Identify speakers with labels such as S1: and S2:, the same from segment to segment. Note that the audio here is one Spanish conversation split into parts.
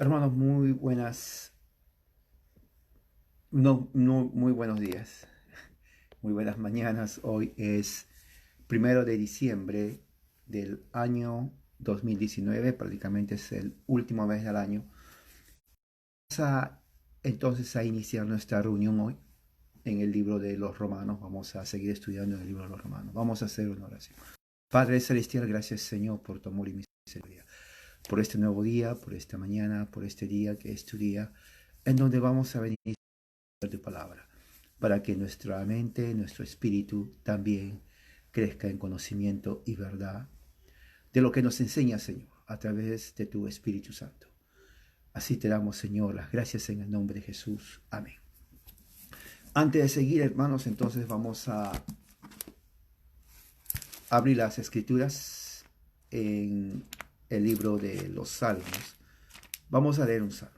S1: Hermanos, muy buenas, no, muy buenos días, muy buenas mañanas. Hoy es 1 de diciembre del año 2019, prácticamente es el último mes del año. Entonces a iniciar nuestra reunión hoy en el libro de los Romanos. Vamos a seguir estudiando el libro de los Romanos. Vamos a hacer una oración. Padre Celestial, gracias Señor por tu amor y misericordia, por este nuevo día, por esta mañana, por este día que es tu día, en donde vamos a venir de tu palabra, para que nuestra mente, nuestro espíritu también crezca en conocimiento y verdad de lo que nos enseña, Señor, a través de tu Espíritu Santo. Así te damos, Señor, las gracias en el nombre de Jesús. Amén. Antes de seguir, hermanos, entonces vamos a abrir las escrituras en el libro de los Salmos. Vamos a leer un salmo.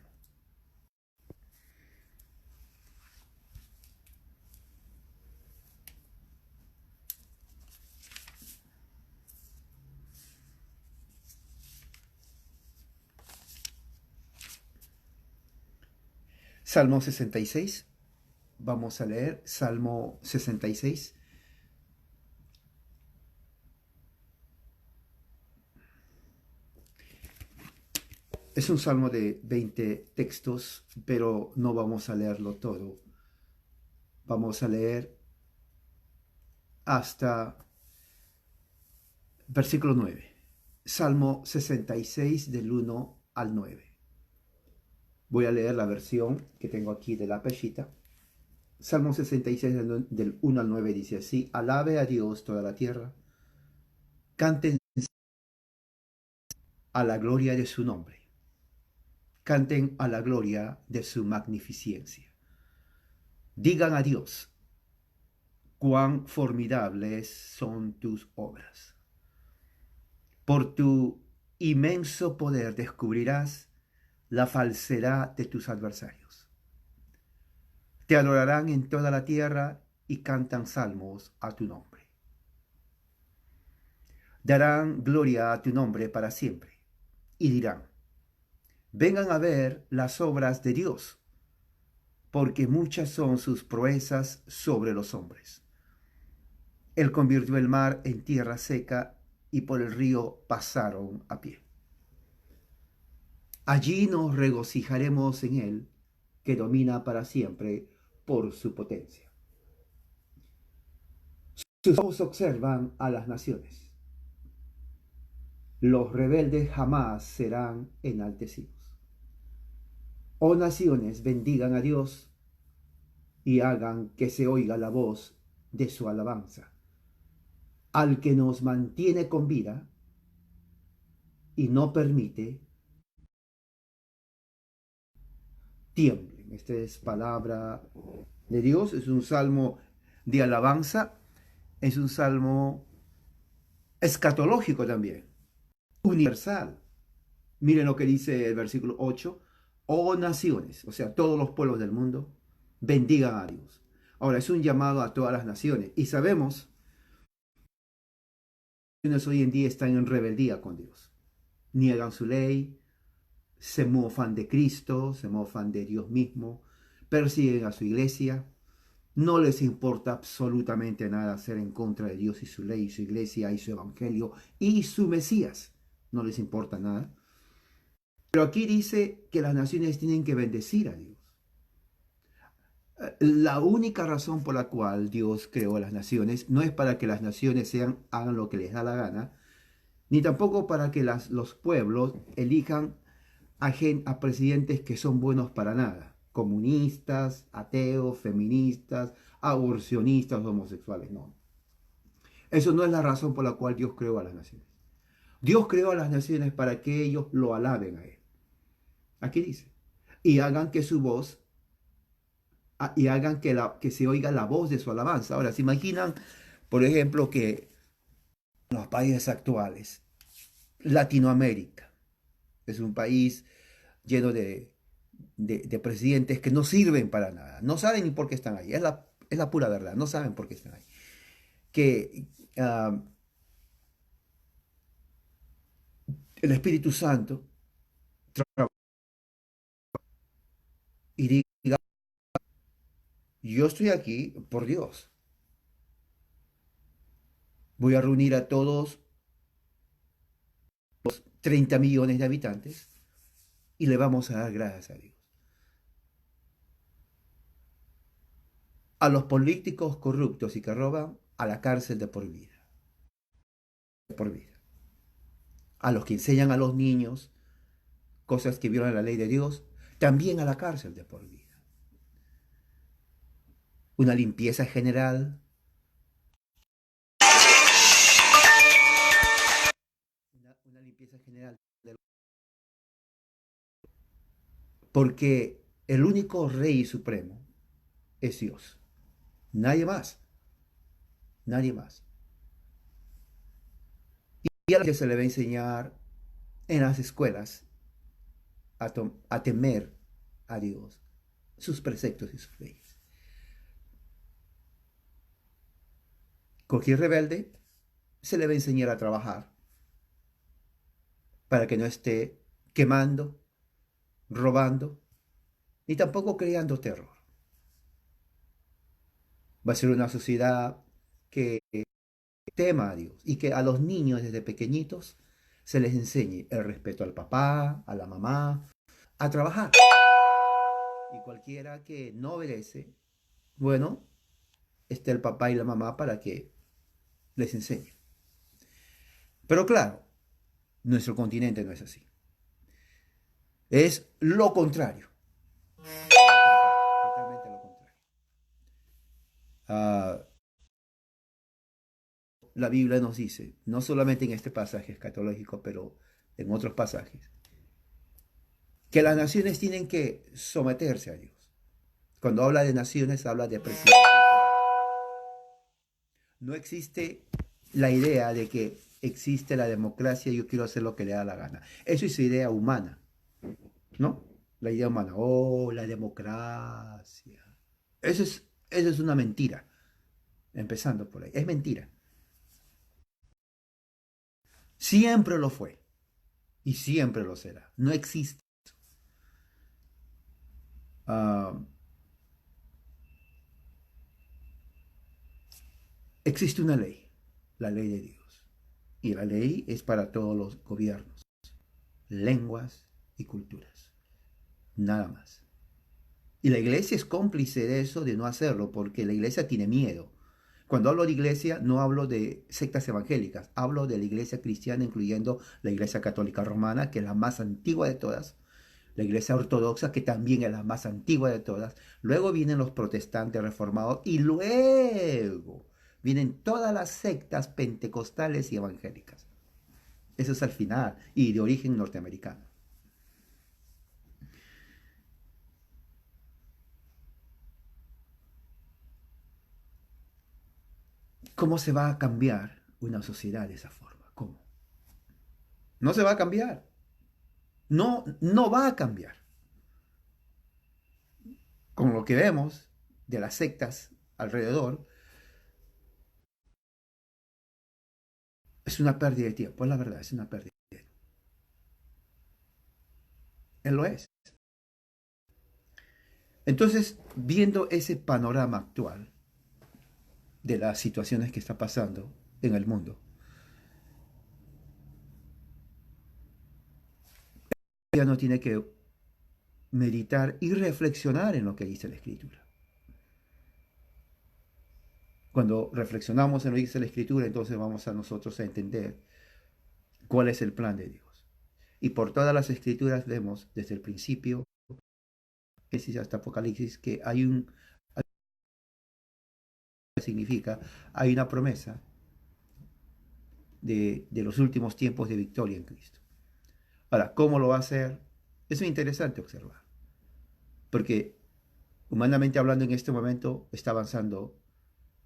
S1: Salmo 66. Vamos a leer Salmo 66. Es un salmo de 20 textos, pero no vamos a leerlo todo. Vamos a leer hasta versículo 9. Salmo 66 del 1 al 9. Voy a leer la versión que tengo aquí de la peshita. Salmo 66 del 1 al 9 dice así: Alabe a Dios toda la tierra, canten a la gloria de su nombre, canten a la gloria de su magnificencia. Digan a Dios, cuán formidables son tus obras. Por tu inmenso poder descubrirás la falsedad de tus adversarios. Te adorarán en toda la tierra y cantan salmos a tu nombre. Darán gloria a tu nombre para siempre y dirán, vengan a ver las obras de Dios, porque muchas son sus proezas sobre los hombres. Él convirtió el mar en tierra seca y por el río pasaron a pie. Allí nos regocijaremos en Él, que domina para siempre por su potencia. Sus ojos observan a las naciones. Los rebeldes jamás serán enaltecidos. Oh naciones, bendigan a Dios y hagan que se oiga la voz de su alabanza, al que nos mantiene con vida y no permite tiemblen. Esta es palabra de Dios, es un salmo de alabanza, es un salmo escatológico también, universal. Miren lo que dice el versículo 8: oh naciones, o sea, todos los pueblos del mundo, bendigan a Dios. Ahora, es un llamado a todas las naciones y sabemos que las naciones hoy en día están en rebeldía con Dios. Niegan su ley, se mofan de Cristo, se mofan de Dios mismo, persiguen a su iglesia. No les importa absolutamente nada hacer en contra de Dios y su ley, y su iglesia, y su evangelio, y su Mesías. No les importa nada. Pero aquí dice que las naciones tienen que bendecir a Dios. La única razón por la cual Dios creó las naciones no es para que las naciones hagan lo que les da la gana, ni tampoco para que los pueblos elijan a presidentes que son buenos para nada. Comunistas, ateos, feministas, aborcionistas, homosexuales, no. Eso no es la razón por la cual Dios creó a las naciones. Dios creó a las naciones para que ellos lo alaben a Él. Aquí dice. Y hagan que su voz, y hagan que se oiga la voz de su alabanza. Ahora, ¿se imaginan, por ejemplo, que en los países actuales, Latinoamérica es un país lleno de presidentes que no sirven para nada, no saben ni por qué están ahí, es la pura verdad, no saben por qué están ahí. Que el Espíritu Santo y diga, yo estoy aquí por Dios. Voy a reunir a todos 30 millones de habitantes y le vamos a dar gracias a Dios. A los políticos corruptos y que roban, a la cárcel de por vida. De por vida. A los que enseñan a los niños cosas que violan la ley de Dios, también a la cárcel de por vida. Una limpieza general. Una limpieza general. Porque el único rey supremo es Dios. Nadie más. Nadie más. Y a la que se le va a enseñar en las escuelas a temer a Dios, sus preceptos y sus leyes. Cualquier rebelde se le va a enseñar a trabajar para que no esté quemando, robando, ni tampoco creando terror. Va a ser una sociedad que tema a Dios y que a los niños desde pequeñitos se les enseñe el respeto al papá, a la mamá, a trabajar. Y cualquiera que no obedece, bueno, está el papá y la mamá para que les enseñe. Pero claro, nuestro continente no es así. Es lo contrario. Totalmente lo contrario. Ah, la Biblia nos dice, no solamente en este pasaje escatológico, pero en otros pasajes, que las naciones tienen que someterse a Dios. Cuando habla de naciones, habla de presidentes. No existe la idea de que existe la democracia y yo quiero hacer lo que le da la gana. Eso es idea humana, ¿no? La idea humana, oh, la democracia. Eso es una mentira, empezando por ahí. Es mentira. Siempre lo fue y siempre lo será. No existe. Ah, existe una ley, la ley de Dios. Y la ley es para todos los gobiernos, lenguas y culturas. Nada más. Y la iglesia es cómplice de eso, de no hacerlo, porque la iglesia tiene miedo. Cuando hablo de iglesia, no hablo de sectas evangélicas, hablo de la iglesia cristiana, incluyendo la iglesia católica romana, que es la más antigua de todas, la iglesia ortodoxa, que también es la más antigua de todas. Luego vienen los protestantes reformados y luego vienen todas las sectas pentecostales y evangélicas. Eso es al final y de origen norteamericano. ¿Cómo se va a cambiar una sociedad de esa forma? ¿Cómo? No se va a cambiar. No, no va a cambiar. Con lo que vemos de las sectas alrededor, es una pérdida de tiempo. Es la verdad, es una pérdida de tiempo. Él lo es. Entonces, viendo ese panorama actual de las situaciones que está pasando en el mundo, ya no tiene que meditar y reflexionar en lo que dice la Escritura. Cuando reflexionamos en lo que dice la Escritura, entonces vamos a nosotros a entender cuál es el plan de Dios. Y por todas las Escrituras vemos desde el principio, Génesis hasta Apocalipsis, que hay un, significa, hay una promesa de los últimos tiempos de victoria en Cristo. Ahora, ¿cómo lo va a hacer? Es muy interesante observar, porque humanamente hablando en este momento está avanzando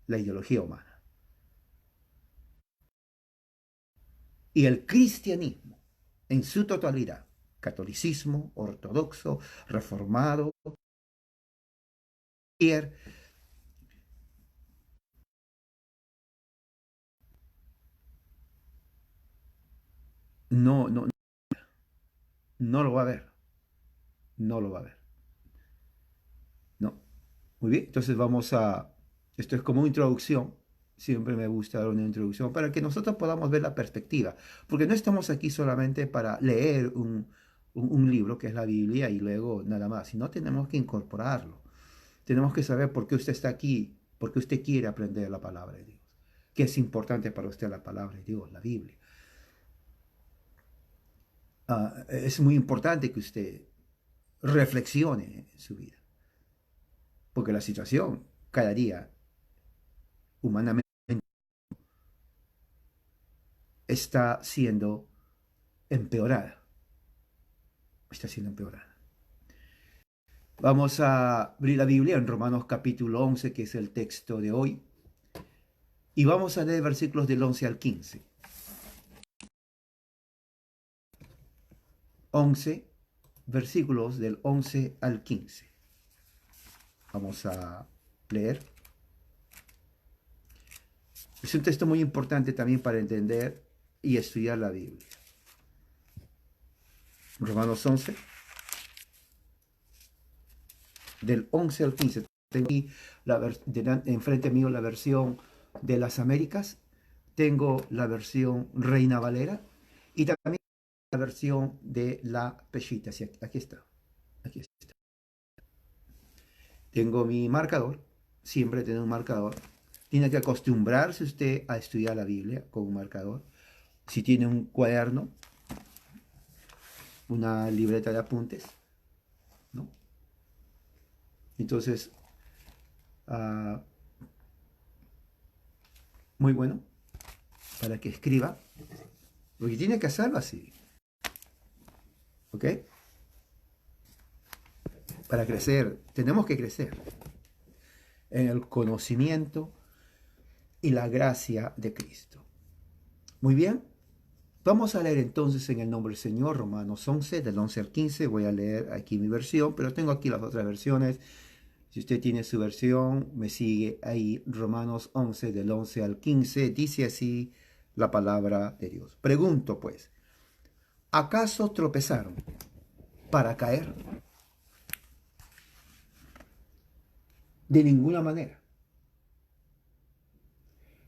S1: la ideología humana. Y el cristianismo, en su totalidad, catolicismo, ortodoxo, reformado, no, no, no lo va a ver, no lo va a ver. Muy bien, entonces esto es como una introducción. Siempre me gusta dar una introducción para que nosotros podamos ver la perspectiva, porque no estamos aquí solamente para leer un libro que es la Biblia y luego nada más, sino tenemos que incorporarlo. Tenemos que saber por qué usted está aquí, por qué usted quiere aprender la palabra de Dios, qué es importante para usted la palabra de Dios, la Biblia. Es muy importante que usted reflexione en su vida, porque la situación cada día humanamente está siendo empeorada. Está siendo empeorada. Vamos a abrir la Biblia en Romanos capítulo 11, que es el texto de hoy, y vamos a leer versículos del 11 al 15. 11, versículos del 11 al 15. Vamos a leer. Es un texto muy importante también para entender y estudiar la Biblia. Romanos 11, del 11 al 15. Tengo aquí enfrente mío la versión de las Américas, tengo la versión Reina Valera y también la versión de la Peshitta. Aquí está, aquí está. Tengo mi marcador, siempre tengo un marcador. Tiene que acostumbrarse usted a estudiar la Biblia con un marcador. Si tiene un cuaderno, una libreta de apuntes, ¿no? Entonces, muy bueno para que escriba, porque tiene que hacerlo así, ¿ok? Para crecer, tenemos que crecer en el conocimiento y la gracia de Cristo. Muy bien, vamos a leer entonces en el nombre del Señor, Romanos 11, del 11 al 15. Voy a leer aquí mi versión, pero tengo aquí las otras versiones. Si usted tiene su versión, me sigue ahí. Romanos 11, del 11 al 15, dice así la palabra de Dios. Pregunto pues, ¿acaso tropezaron para caer? De ninguna manera,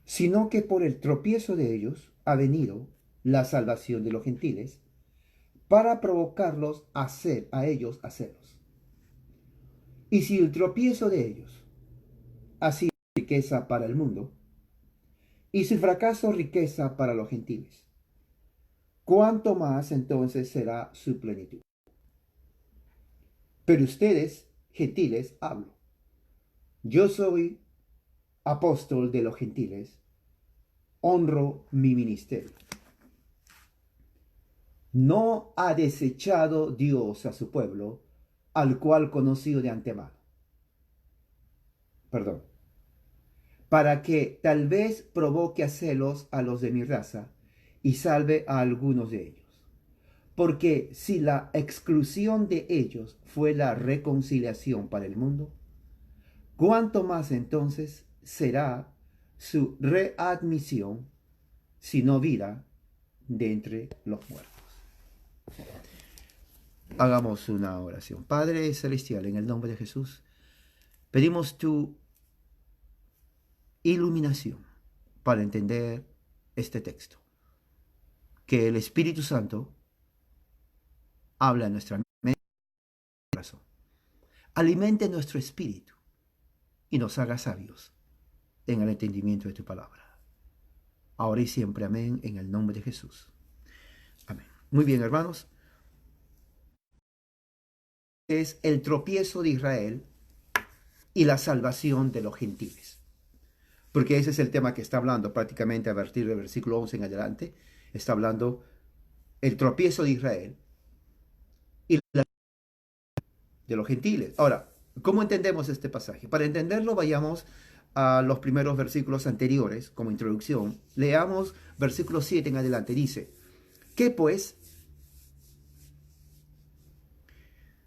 S1: sino que por el tropiezo de ellos ha venido la salvación de los gentiles, para provocarlos a ellos a celos. Y si el tropiezo de ellos ha sido riqueza para el mundo, y su fracaso riqueza para los gentiles, ¿cuánto más entonces será su plenitud? Pero ustedes, gentiles, hablo. Yo soy apóstol de los gentiles, honro mi ministerio. No ha desechado Dios a su pueblo, al cual conoció de antemano. Perdón. Para que tal vez provoque a celos a los de mi raza y salve a algunos de ellos. Porque si la exclusión de ellos fue la reconciliación para el mundo, ¿cuánto más entonces será su readmisión, si no vida, de entre los muertos? Hagamos una oración. Padre Celestial, en el nombre de Jesús, pedimos tu iluminación para entender este texto. Que el Espíritu Santo habla en nuestra mente y corazón. Alimente nuestro espíritu y nos haga sabios en el entendimiento de tu palabra. Ahora y siempre, amén, en el nombre de Jesús. Amén. Muy bien, hermanos. Es el tropiezo de Israel y la salvación de los gentiles. Porque ese es el tema que está hablando prácticamente a partir del versículo 11 en adelante. Está hablando el tropiezo de Israel y la de los gentiles. Ahora, ¿cómo entendemos este pasaje? Para entenderlo, vayamos a los primeros versículos anteriores como introducción. Leamos versículo 7 en adelante. Dice, ¿qué pues?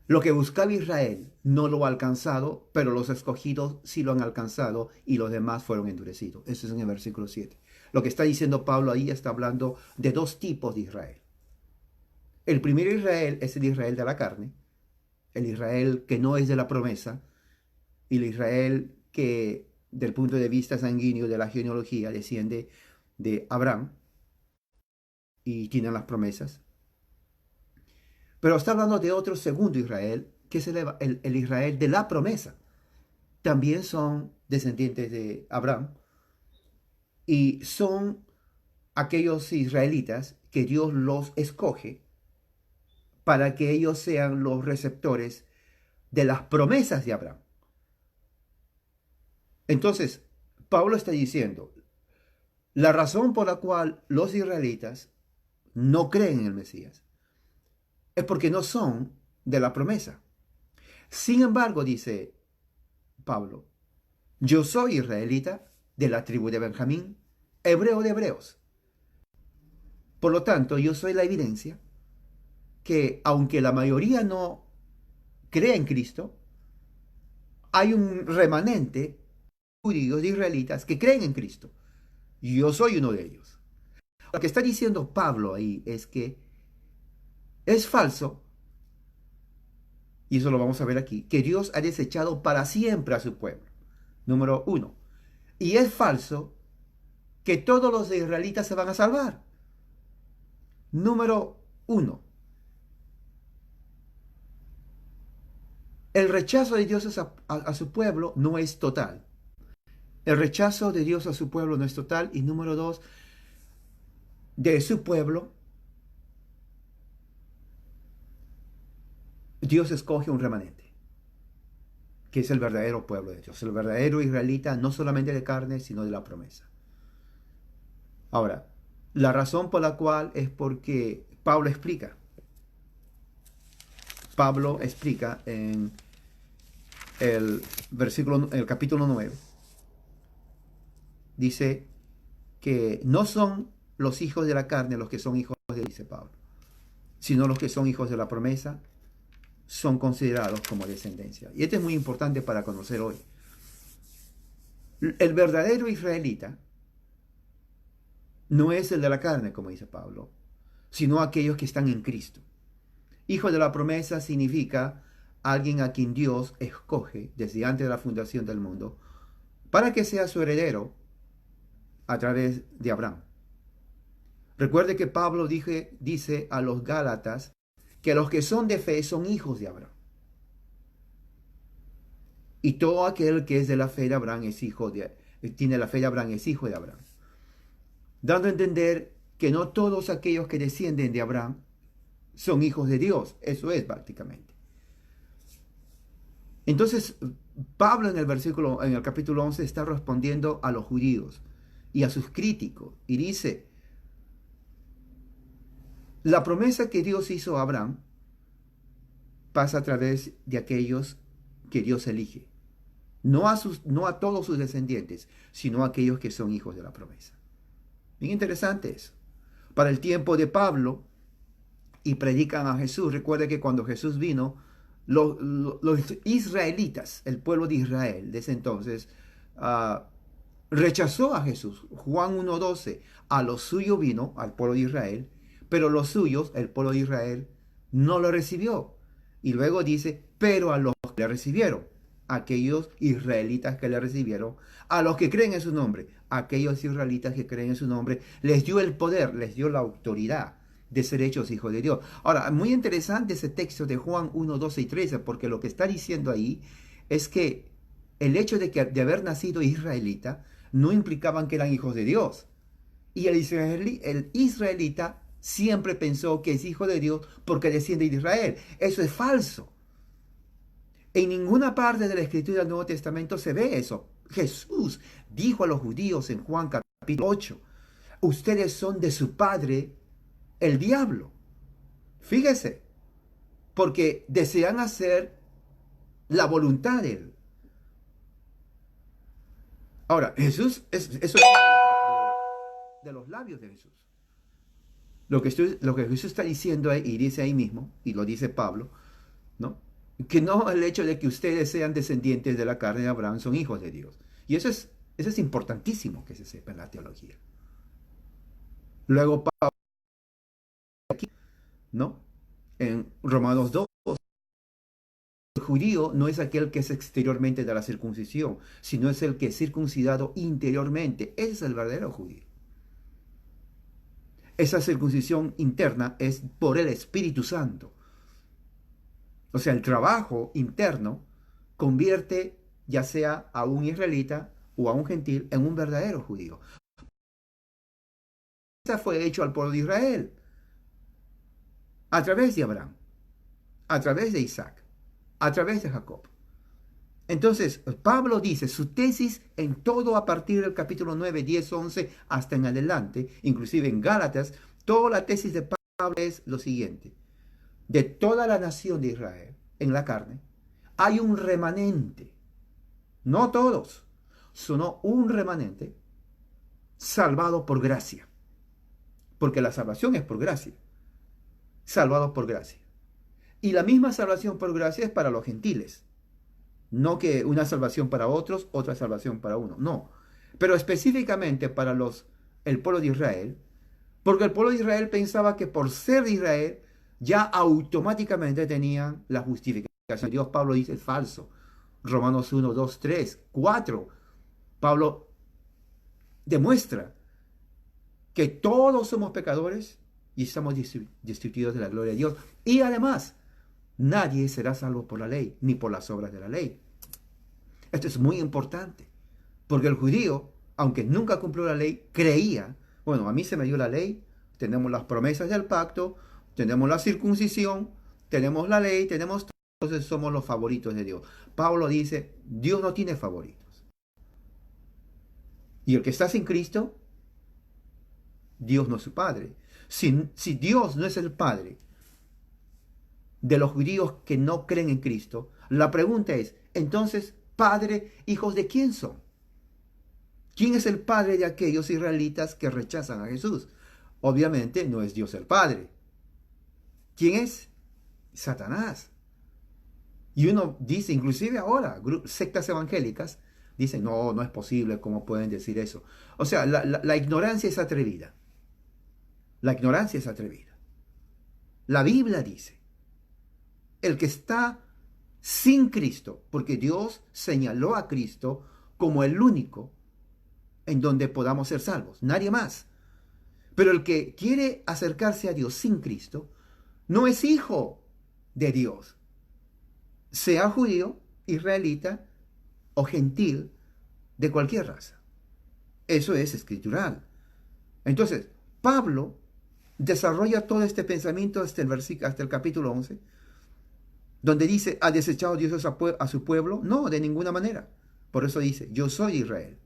S1: Lo que buscaba Israel no lo ha alcanzado, pero los escogidos sí lo han alcanzado y los demás fueron endurecidos. Eso es en el versículo 7. Lo que está diciendo Pablo ahí está hablando de dos tipos de Israel. El primer Israel es el Israel de la carne, el Israel que no es de la promesa, y el Israel que del punto de vista sanguíneo de la genealogía desciende de Abraham y tienen las promesas. Pero está hablando de otro segundo Israel, que es el Israel de la promesa. También son descendientes de Abraham y son aquellos israelitas que Dios los escoge para que ellos sean los receptores de las promesas de Abraham. Entonces, Pablo está diciendo, la razón por la cual los israelitas no creen en el Mesías es porque no son de la promesa. Sin embargo, dice Pablo, yo soy israelita de la tribu de Benjamín, hebreo de hebreos. Por lo tanto, yo soy la evidencia que aunque la mayoría no cree en Cristo, hay un remanente judíos, de israelitas, que creen en Cristo. Yo soy uno de ellos. Lo que está diciendo Pablo ahí es que es falso, y eso lo vamos a ver aquí, que Dios ha desechado para siempre a su pueblo. Número uno. Y es falso que todos los israelitas se van a salvar. Número uno. El rechazo de Dios a su pueblo no es total. El rechazo de Dios a su pueblo no es total. Y número dos, de su pueblo, Dios escoge un remanente, que es el verdadero pueblo de Dios, el verdadero israelita, no solamente de carne, sino de la promesa. Ahora, la razón por la cual es porque Pablo explica. Pablo explica en el capítulo 9, dice que no son los hijos de la carne los que son hijos de, dice Pablo, sino los que son hijos de la promesa son considerados como descendencia. Y esto es muy importante para conocer hoy. El verdadero israelita no es el de la carne, como dice Pablo, sino aquellos que están en Cristo. Hijo de la promesa significa alguien a quien Dios escoge desde antes de la fundación del mundo para que sea su heredero a través de Abraham. Recuerde que Pablo dice a los Gálatas que los que son de fe son hijos de Abraham. Y todo aquel que es de la fe de Abraham tiene la fe de Abraham, es hijo de Abraham. Dando a entender que no todos aquellos que descienden de Abraham son hijos de Dios. Eso es prácticamente. Entonces, Pablo en el capítulo 11 está respondiendo a los judíos y a sus críticos y dice, la promesa que Dios hizo a Abraham pasa a través de aquellos que Dios elige. No a todos sus descendientes, sino a aquellos que son hijos de la promesa. Bien interesante eso. Para el tiempo de Pablo, y predican a Jesús, recuerda que cuando Jesús vino, los israelitas, el pueblo de Israel de ese entonces, rechazó a Jesús. Juan 1:12, a los suyos vino, al pueblo de Israel, pero los suyos, el pueblo de Israel, no lo recibió. Y luego dice, pero a los que le recibieron, aquellos israelitas que le recibieron, a los que creen en su nombre, aquellos israelitas que creen en su nombre, les dio el poder, les dio la autoridad de ser hechos hijos de Dios. Ahora, muy interesante ese texto de Juan 1:12 y 13, porque lo que está diciendo ahí es que el hecho de haber nacido israelita no implicaban que eran hijos de Dios. Y el israelita siempre pensó que es hijo de Dios porque desciende de Israel. Eso es falso. En ninguna parte de la Escritura del Nuevo Testamento se ve eso. Jesús dijo a los judíos en Juan capítulo 8, ustedes son de su padre, el diablo. Fíjese, porque desean hacer la voluntad de él. Ahora, Jesús, eso es de los labios de Jesús. Lo que Jesús está diciendo ahí, y dice ahí mismo, y lo dice Pablo, ¿no? Que no el hecho de que ustedes sean descendientes de la carne de Abraham son hijos de Dios. Y eso es importantísimo que se sepa en la teología. Luego Pablo, ¿no? En Romanos 2, judío no es aquel que es exteriormente de la circuncisión, sino es el que es circuncidado interiormente. Ese es el verdadero judío. Esa circuncisión interna es por el Espíritu Santo. O sea, el trabajo interno convierte ya sea a un israelita o a un gentil en un verdadero judío. Eso fue hecho al pueblo de Israel a través de Abraham, a través de Isaac, a través de Jacob. Entonces, Pablo dice su tesis en todo a partir del capítulo 9, 10, 11 hasta en adelante, inclusive en Gálatas, toda la tesis de Pablo es lo siguiente. De toda la nación de Israel, en la carne, hay un remanente, no todos, sino un remanente salvado por gracia, porque la salvación es por gracia, salvado por gracia. Y la misma salvación por gracia es para los gentiles. No que una salvación para otros, otra salvación para uno. No. Pero específicamente para el pueblo de Israel, porque el pueblo de Israel pensaba que por ser de Israel ya automáticamente tenían la justificación. Dios, Pablo dice, es falso. Romanos 1, 2, 3, 4. Pablo demuestra que todos somos pecadores y estamos destituidos de la gloria de Dios. Y además, nadie será salvo por la ley, ni por las obras de la ley. Esto es muy importante, porque el judío, aunque nunca cumplió la ley, creía, bueno, a mí se me dio la ley, tenemos las promesas del pacto, tenemos la circuncisión, tenemos la ley, tenemos todo, entonces somos los favoritos de Dios. Pablo dice, Dios no tiene favoritos. Y el que está sin Cristo, Dios no es su Padre. Si Dios no es el Padre de los judíos que no creen en Cristo, la pregunta es, entonces, Padre, hijos de quién son? ¿Quién es el padre de aquellos israelitas que rechazan a Jesús? Obviamente no es Dios el Padre. ¿Quién es? Satanás. Y uno dice, inclusive ahora, sectas evangélicas, dicen, no, no es posible, ¿cómo pueden decir eso? O sea, la ignorancia es atrevida. La ignorancia es atrevida. La Biblia dice, el que está sin Cristo, porque Dios señaló a Cristo como el único en donde podamos ser salvos, nadie más. Pero el que quiere acercarse a Dios sin Cristo, no es hijo de Dios, sea judío, israelita o gentil de cualquier raza. Eso es escritural. Entonces, Pablo desarrolla todo este pensamiento hasta el capítulo 11, donde dice, ¿ha desechado Dios a su pueblo? No, de ninguna manera. Por eso dice, yo soy Israel.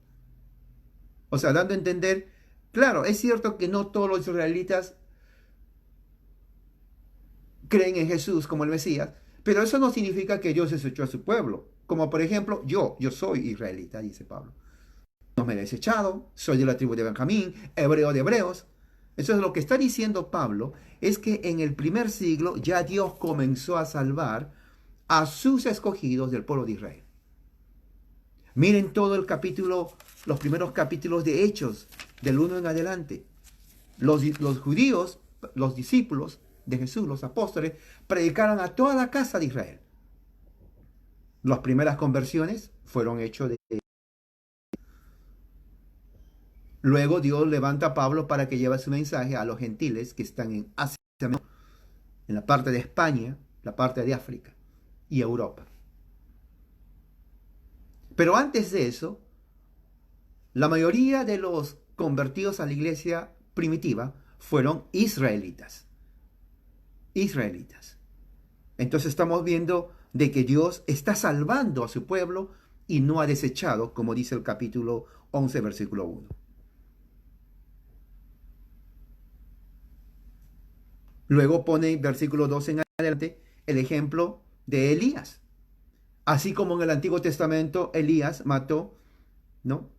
S1: O sea, dando a entender, claro, es cierto que no todos los israelitas creen en Jesús como el Mesías, pero eso no significa que Dios desechó a su pueblo. Como por ejemplo, yo soy israelita, dice Pablo. No me he desechado, soy de la tribu de Benjamín, hebreo de hebreos. Entonces lo que está diciendo Pablo es que en el primer siglo ya Dios comenzó a salvar a sus escogidos del pueblo de Israel. Miren todo el capítulo, los primeros capítulos de Hechos, del 1 en adelante. Los judíos, los discípulos de Jesús, los apóstoles, predicaron a toda la casa de Israel. Las primeras conversiones fueron hechas de... Luego Dios levanta a Pablo para que lleve su mensaje a los gentiles que están en Asia, en la parte de España, la parte de África y Europa. Pero antes de eso, la mayoría de los convertidos a la iglesia primitiva fueron israelitas. Israelitas. Entonces estamos viendo de que Dios está salvando a su pueblo y no ha desechado, como dice el capítulo 11, versículo 1. Luego pone versículo 2 en adelante el ejemplo de Elías. Así como en el Antiguo Testamento Elías mató, ¿no?,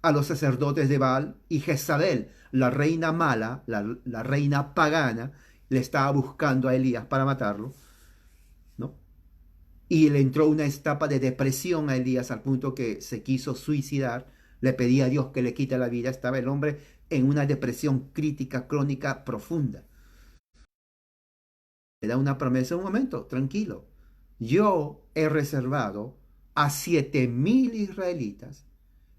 S1: a los sacerdotes de Baal, y Jezabel, la reina mala, la reina pagana, le estaba buscando a Elías para matarlo, ¿no? Y le entró una etapa de depresión a Elías al punto que se quiso suicidar, le pedía a Dios que le quite la vida, estaba el hombre en una depresión crítica, crónica, profunda. Le da una promesa, un momento, tranquilo, yo he reservado a 7,000 israelitas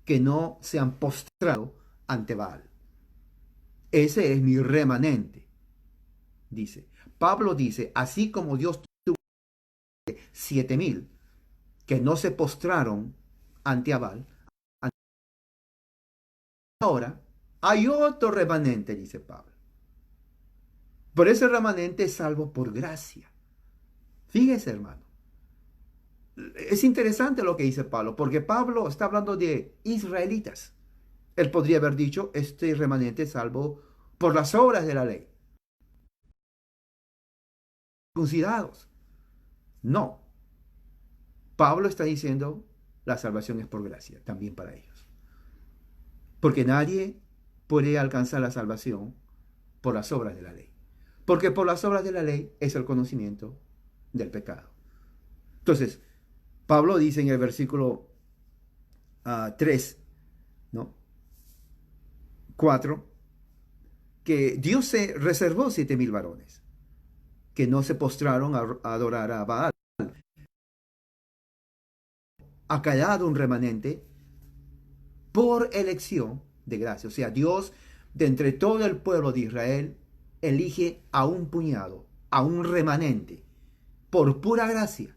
S1: que no se han postrado ante Baal. Ese es mi remanente, dice. Pablo dice, así como Dios tuvo 7,000 que no se postraron ante Baal, ahora hay otro remanente, dice Pablo. Pero ese remanente es salvo por gracia. Fíjese, hermano. Es interesante lo que dice Pablo, porque Pablo está hablando de israelitas. Él podría haber dicho, este remanente es salvo por las obras de la ley. Considerados. No. Pablo está diciendo, la salvación es por gracia, también para ellos. Porque nadie puede alcanzar la salvación por las obras de la ley. Porque por las obras de la ley es el conocimiento del pecado. Entonces, Pablo dice en el versículo 3, ¿no? 4, que Dios se reservó 7,000 varones que no se postraron a adorar a Baal. Ha callado un remanente por elección de gracia. O sea, Dios, de entre todo el pueblo de Israel, elige a un puñado, a un remanente, por pura gracia.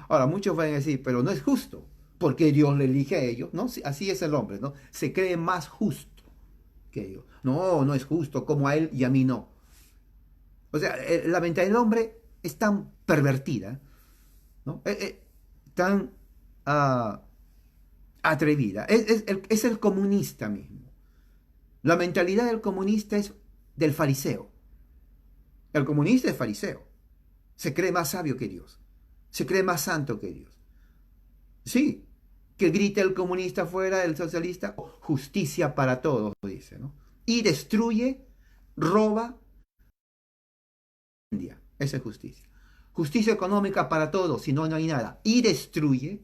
S1: Ahora, muchos van a decir, pero no es justo, porque Dios le elige a ellos, ¿no? Así es el hombre, ¿no? Se cree más justo que ellos. No, no es justo, como a él y a mí no. O sea, la mentalidad del hombre es tan pervertida, ¿no? Tan atrevida. Es el comunista mismo. La mentalidad del comunista es del fariseo. El comunista es fariseo. Se cree más sabio que Dios. Se cree más santo que Dios. Sí, que grite el comunista afuera, el socialista, justicia para todos, dice, ¿no? Y destruye, roba, India. Esa es justicia. Justicia económica para todos, si no, no hay nada. Y destruye,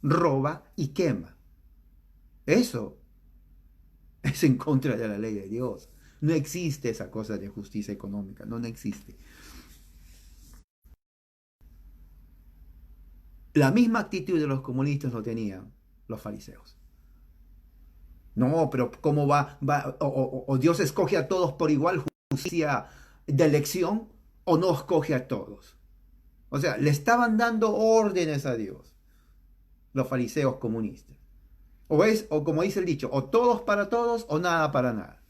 S1: roba y quema. Eso es en contra de la ley de Dios. No existe esa cosa de justicia económica, no existe. La misma actitud de los comunistas lo tenían los fariseos. No, pero ¿cómo va? O Dios escoge a todos por igual justicia de elección o no escoge a todos. O sea, le estaban dando órdenes a Dios, los fariseos comunistas. O como dice el dicho, o todos para todos o nada para nada.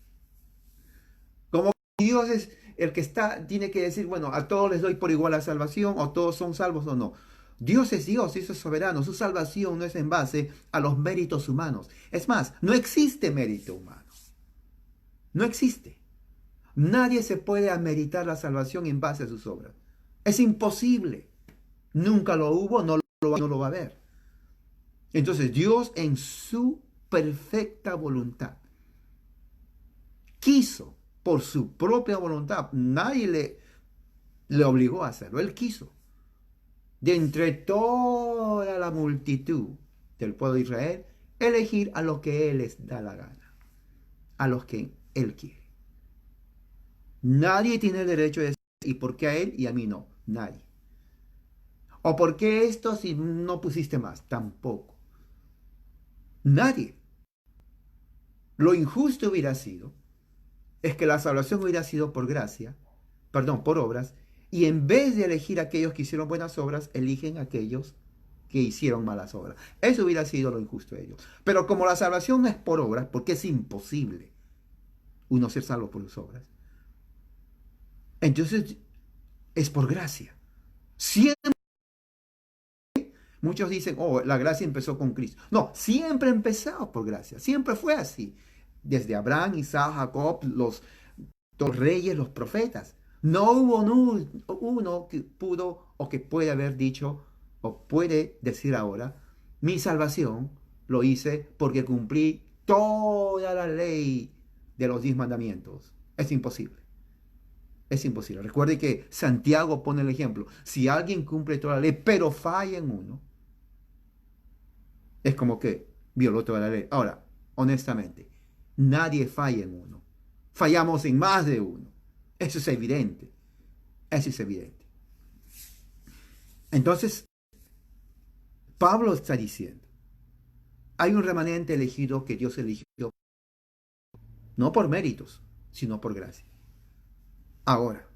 S1: Como Dios es el que tiene que decir, bueno, a todos les doy por igual la salvación, o todos son salvos o no. Dios es Dios, Dios es soberano. Su salvación no es en base a los méritos humanos. Es más, no existe mérito humano. No existe. Nadie se puede ameritar la salvación en base a sus obras. Es imposible. Nunca lo hubo, no lo va a haber. Entonces Dios en su perfecta voluntad quiso por su propia voluntad. Nadie le obligó a hacerlo. Él quiso. De entre toda la multitud del pueblo de Israel, elegir a los que Él les da la gana. A los que Él quiere. Nadie tiene el derecho de decir, ¿y por qué a Él y a mí no? Nadie. ¿O por qué esto si no pusiste más? Tampoco. Nadie. Lo injusto hubiera sido es que la salvación hubiera sido por gracia, perdón, por obras, y en vez de elegir a aquellos que hicieron buenas obras, eligen a aquellos que hicieron malas obras. Eso hubiera sido lo injusto de ellos. Pero como la salvación no es por obras, porque es imposible uno ser salvo por sus obras, entonces es por gracia. Siempre, muchos dicen, oh, la gracia empezó con Cristo. No, siempre ha empezado por gracia. Siempre fue así. Desde Abraham, Isaac, Jacob, los reyes, los profetas. No hubo uno que pudo o que puede haber dicho o puede decir ahora, mi salvación lo hice porque cumplí toda la ley de los 10 mandamientos. Es imposible. Es imposible. Recuerde que Santiago pone el ejemplo. Si alguien cumple toda la ley, pero falla en uno, es como que violó toda la ley. Ahora, honestamente, nadie falla en uno. Fallamos en más de uno. Eso es evidente. Eso es evidente. Entonces, Pablo está diciendo, hay un remanente elegido que Dios eligió no por méritos, sino por gracia. Ahora,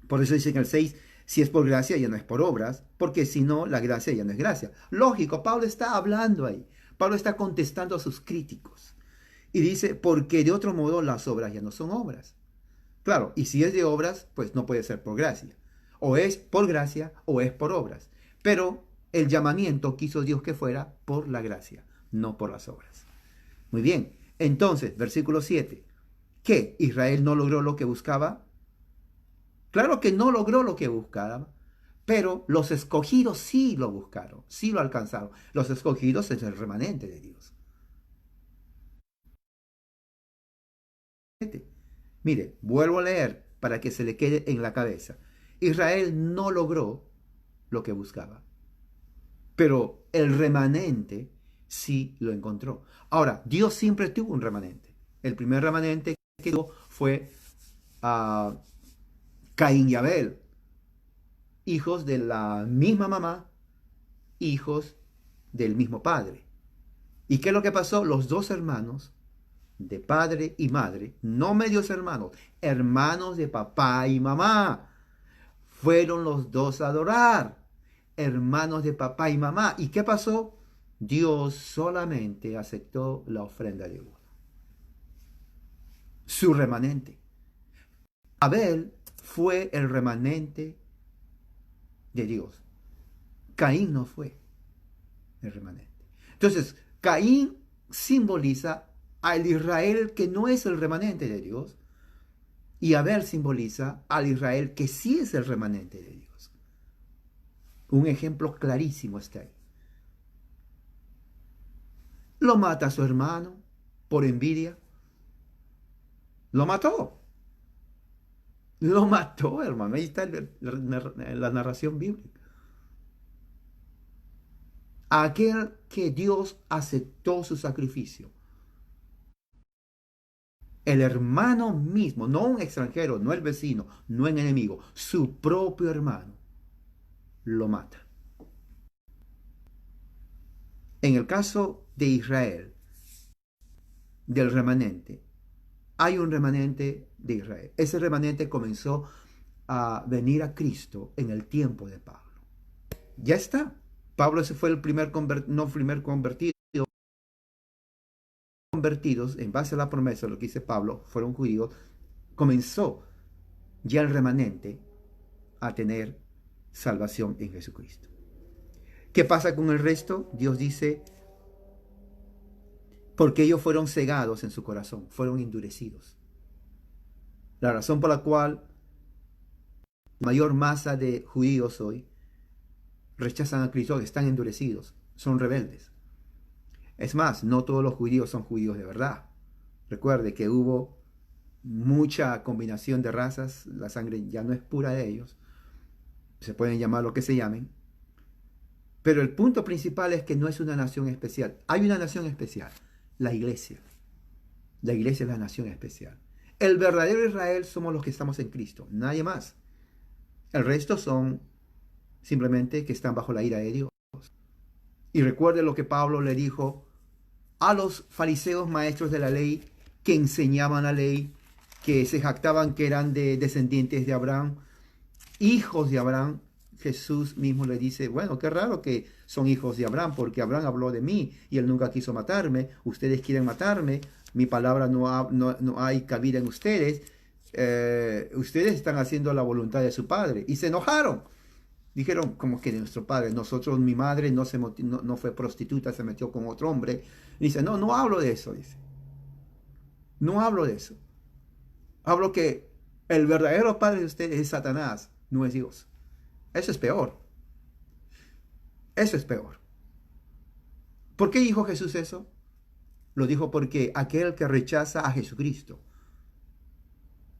S1: por eso dice en el 6, si es por gracia ya no es por obras, porque si no, la gracia ya no es gracia. Lógico, Pablo está hablando ahí. Pablo está contestando a sus críticos. Y dice, porque de otro modo las obras ya no son obras. Claro, y si es de obras, pues no puede ser por gracia. O es por gracia o es por obras. Pero el llamamiento quiso Dios que fuera por la gracia, no por las obras. Muy bien, entonces, versículo 7. ¿Qué? ¿Israel no logró lo que buscaba? Claro que no logró lo que buscaba, pero los escogidos sí lo buscaron, sí lo alcanzaron. Los escogidos es el remanente de Dios. Mire, vuelvo a leer para que se le quede en la cabeza. Israel no logró lo que buscaba, pero el remanente sí lo encontró. Ahora, Dios siempre tuvo un remanente. El primer remanente que tuvo fue Caín y Abel, hijos de la misma mamá, hijos del mismo padre. ¿Y qué es lo que pasó? Los dos hermanos de padre y madre, no medios hermanos, hermanos de papá y mamá, fueron los dos a adorar, hermanos de papá y mamá. ¿Y qué pasó? Dios solamente aceptó la ofrenda de uno, su remanente. Abel fue el remanente de Dios. Caín no fue el remanente. Entonces, Caín simboliza al Israel que no es el remanente de Dios, y Abel simboliza al Israel que sí es el remanente de Dios. Un ejemplo clarísimo está ahí. Lo mata a su hermano por envidia. Lo mató. Lo mató, hermano. Ahí está la narración bíblica. Aquel que Dios aceptó su sacrificio. El hermano mismo, no un extranjero, no el vecino, no el enemigo, su propio hermano, lo mata. En el caso de Israel, del remanente, hay un remanente de Israel. Ese remanente comenzó a venir a Cristo en el tiempo de Pablo. Ya está. Pablo ese fue el primer convertidos en base a la promesa, lo que dice Pablo, fueron judíos. Comenzó ya el remanente a tener salvación en Jesucristo. ¿Qué pasa con el resto? Dios dice, porque ellos fueron cegados en su corazón, fueron endurecidos. La razón por la cual la mayor masa de judíos hoy rechazan a Cristo, están endurecidos, son rebeldes. Es más, no todos los judíos son judíos de verdad. Recuerde que hubo mucha combinación de razas, la sangre ya no es pura de ellos, se pueden llamar lo que se llamen, pero el punto principal es que no es una nación especial. Hay una nación especial, la iglesia. La iglesia es la nación especial. El verdadero Israel somos los que estamos en Cristo, nadie más. El resto son simplemente que están bajo la ira de Dios. Y recuerde lo que Pablo le dijo a los fariseos maestros de la ley que enseñaban la ley, que se jactaban que eran descendientes de Abraham, hijos de Abraham. Jesús mismo le dice, bueno, qué raro que son hijos de Abraham, porque Abraham habló de mí y él nunca quiso matarme. Ustedes quieren matarme, mi palabra no hay cabida en ustedes. Ustedes están haciendo la voluntad de su padre. Y se enojaron. Dijeron, como que de nuestro padre, nosotros, mi madre no fue prostituta, se metió con otro hombre. Dice, no hablo de eso, dice. No hablo de eso. Hablo que el verdadero padre de ustedes es Satanás, no es Dios. Eso es peor. Eso es peor. ¿Por qué dijo Jesús eso? Lo dijo porque aquel que rechaza a Jesucristo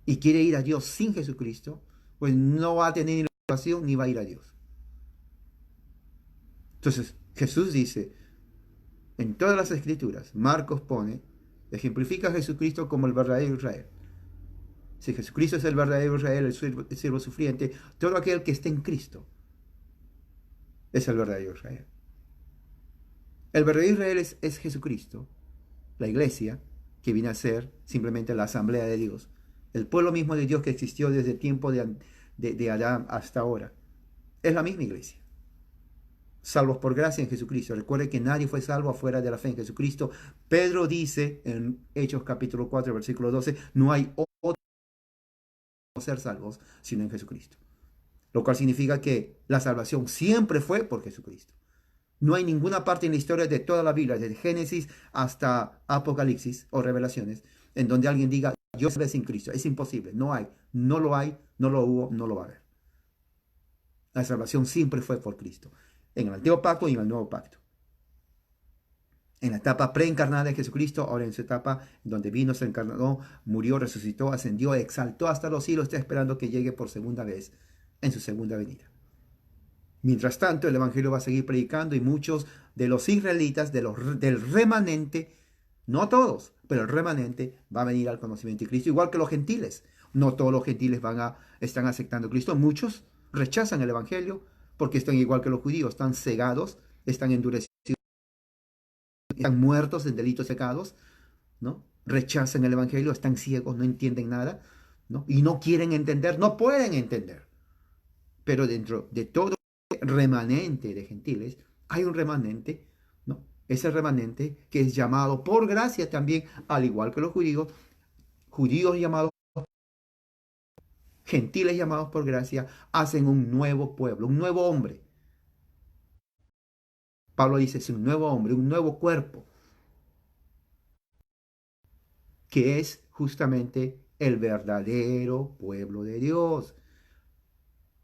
S1: y quiere ir a Dios sin Jesucristo, pues no va a tener ni la salvación ni va a ir a Dios. Entonces, Jesús dice, en todas las escrituras, Marcos ejemplifica a Jesucristo como el verdadero Israel. Si Jesucristo es el verdadero Israel, el siervo sufriente, todo aquel que esté en Cristo es el verdadero Israel. El verdadero Israel es Jesucristo, la iglesia, que viene a ser simplemente la asamblea de Dios, el pueblo mismo de Dios que existió desde el tiempo de Adán hasta ahora. Es la misma iglesia. Salvos por gracia en Jesucristo. Recuerde que nadie fue salvo afuera de la fe en Jesucristo. Pedro dice en Hechos capítulo 4, versículo 12, no hay otro ser salvos sino en Jesucristo. Lo cual significa que la salvación siempre fue por Jesucristo. No hay ninguna parte en la historia de toda la Biblia, desde Génesis hasta Apocalipsis o Revelaciones, en donde alguien diga, yo salvé sin Cristo. Es imposible. No hay, no lo hay, no lo hubo, no lo va a haber. La salvación siempre fue por Cristo, en el Antiguo Pacto y en el Nuevo Pacto. En la etapa preencarnada de Jesucristo, ahora en su etapa donde vino, se encarnó, murió, resucitó, ascendió, exaltó hasta los cielos, está esperando que llegue por segunda vez en su segunda venida. Mientras tanto, el Evangelio va a seguir predicando y muchos de los israelitas, del remanente, no todos, pero el remanente va a venir al conocimiento de Cristo, igual que los gentiles. No todos los gentiles están aceptando a Cristo. Muchos rechazan el Evangelio porque están igual que los judíos, están cegados, están endurecidos, están muertos en delitos pecados, ¿no? Rechazan el Evangelio, están ciegos, no entienden nada, ¿no? Y no quieren entender, no pueden entender. Pero dentro de todo remanente de gentiles, hay un remanente, ¿no? Ese remanente que es llamado por gracia también, al igual que los judíos, judíos llamados, gentiles llamados por gracia, hacen un nuevo pueblo, un nuevo hombre. Pablo dice, es un nuevo hombre, un nuevo cuerpo, que es justamente el verdadero pueblo de Dios.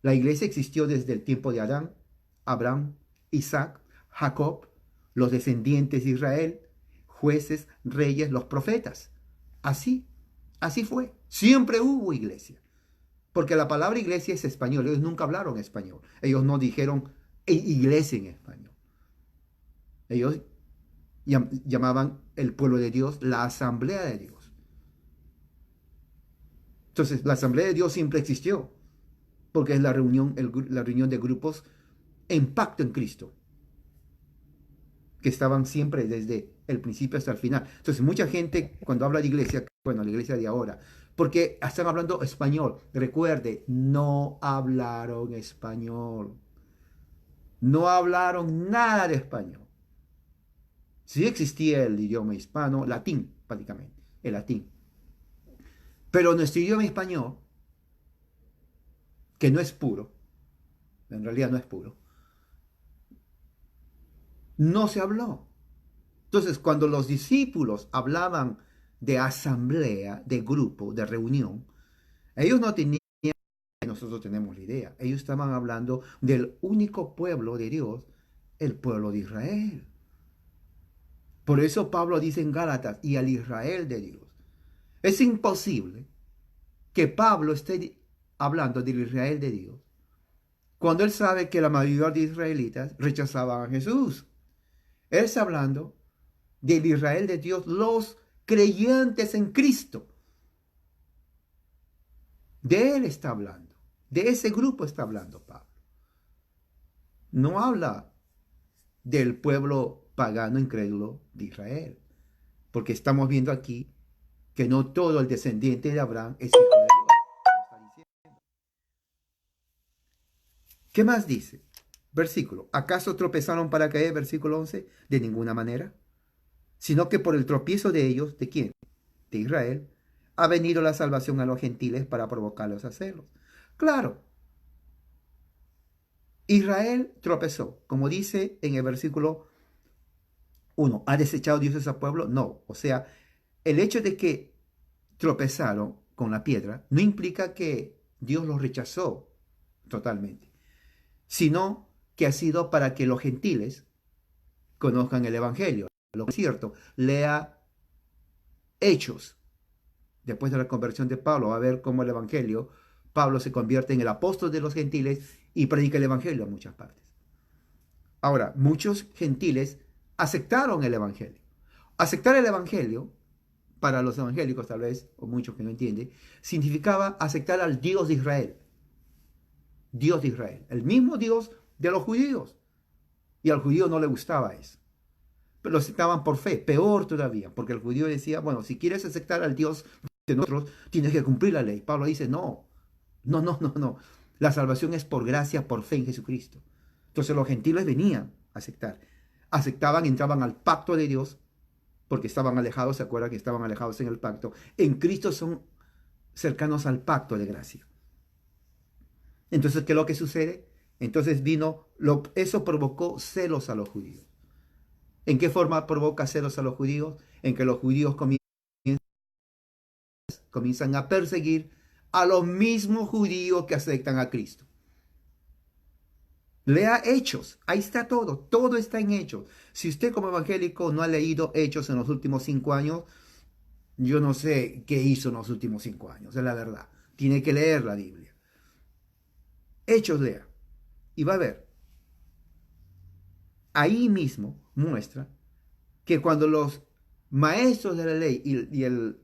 S1: La iglesia existió desde el tiempo de Adán, Abraham, Isaac, Jacob, los descendientes de Israel, jueces, reyes, los profetas. Así fue. Siempre hubo iglesia. Porque la palabra iglesia es español. Ellos nunca hablaron español. Ellos no dijeron iglesia en español. Ellos llamaban el pueblo de Dios la asamblea de Dios. Entonces, la asamblea de Dios siempre existió. Porque es la reunión de grupos en pacto en Cristo, que estaban siempre desde el principio hasta el final. Entonces, mucha gente cuando habla de iglesia, bueno, la iglesia de ahora, porque están hablando español. Recuerde, no hablaron español. No hablaron nada de español. Sí existía el idioma hispano, latín, prácticamente, el latín. Pero nuestro idioma español, que no es puro, en realidad no es puro, no se habló. Entonces, cuando los discípulos hablaban de asamblea, de grupo, de reunión, ellos no tenían, nosotros tenemos la idea, ellos estaban hablando del único pueblo de Dios, el pueblo de Israel. Por eso Pablo dice en Gálatas, y al Israel de Dios. Es imposible que Pablo esté hablando del Israel de Dios cuando él sabe que la mayoría de israelitas rechazaban a Jesús. Él está hablando del Israel de Dios, los creyentes en Cristo. De él está hablando. De ese grupo está hablando Pablo. No habla del pueblo pagano incrédulo de Israel. Porque estamos viendo aquí que no todo el descendiente de Abraham es hijo de Dios. ¿Qué más dice? Versículo. ¿Acaso tropezaron para caer? Versículo 11. De ninguna manera. Sino que por el tropiezo de ellos, ¿de quién? De Israel, ha venido la salvación a los gentiles para provocarlos a hacerlos. Claro, Israel tropezó, como dice en el versículo 1. ¿Ha desechado Dios a ese pueblo? No. O sea, el hecho de que tropezaron con la piedra no implica que Dios los rechazó totalmente, sino que ha sido para que los gentiles conozcan el Evangelio. Lo que es cierto, lea Hechos, después de la conversión de Pablo, va a ver cómo el Evangelio, Pablo se convierte en el apóstol de los gentiles y predica el Evangelio en muchas partes. Ahora, muchos gentiles aceptaron el Evangelio. Aceptar el Evangelio, para los evangélicos tal vez, o muchos que no entienden, significaba aceptar al Dios de Israel. Dios de Israel, el mismo Dios de los judíos. Y al judío no le gustaba eso. Pero lo aceptaban por fe, peor todavía, porque el judío decía, bueno, si quieres aceptar al Dios de nosotros, tienes que cumplir la ley. Pablo dice, no, no, no, no, no. La salvación es por gracia, por fe en Jesucristo. Entonces los gentiles venían a aceptar. Aceptaban, entraban al pacto de Dios, porque estaban alejados, se acuerdan que estaban alejados en el pacto. En Cristo son cercanos al pacto de gracia. Entonces, ¿qué es lo que sucede? Entonces eso provocó celos a los judíos. ¿En qué forma provoca celos a los judíos? En que los judíos comienzan a perseguir a los mismos judíos que aceptan a Cristo. Lea Hechos, ahí está todo, todo está en Hechos. Si usted como evangélico no ha leído Hechos en los últimos 5 años, yo no sé qué hizo en los últimos 5 años, es la verdad. Tiene que leer la Biblia. Hechos lea y va a ver. Ahí mismo muestra que cuando los maestros de la ley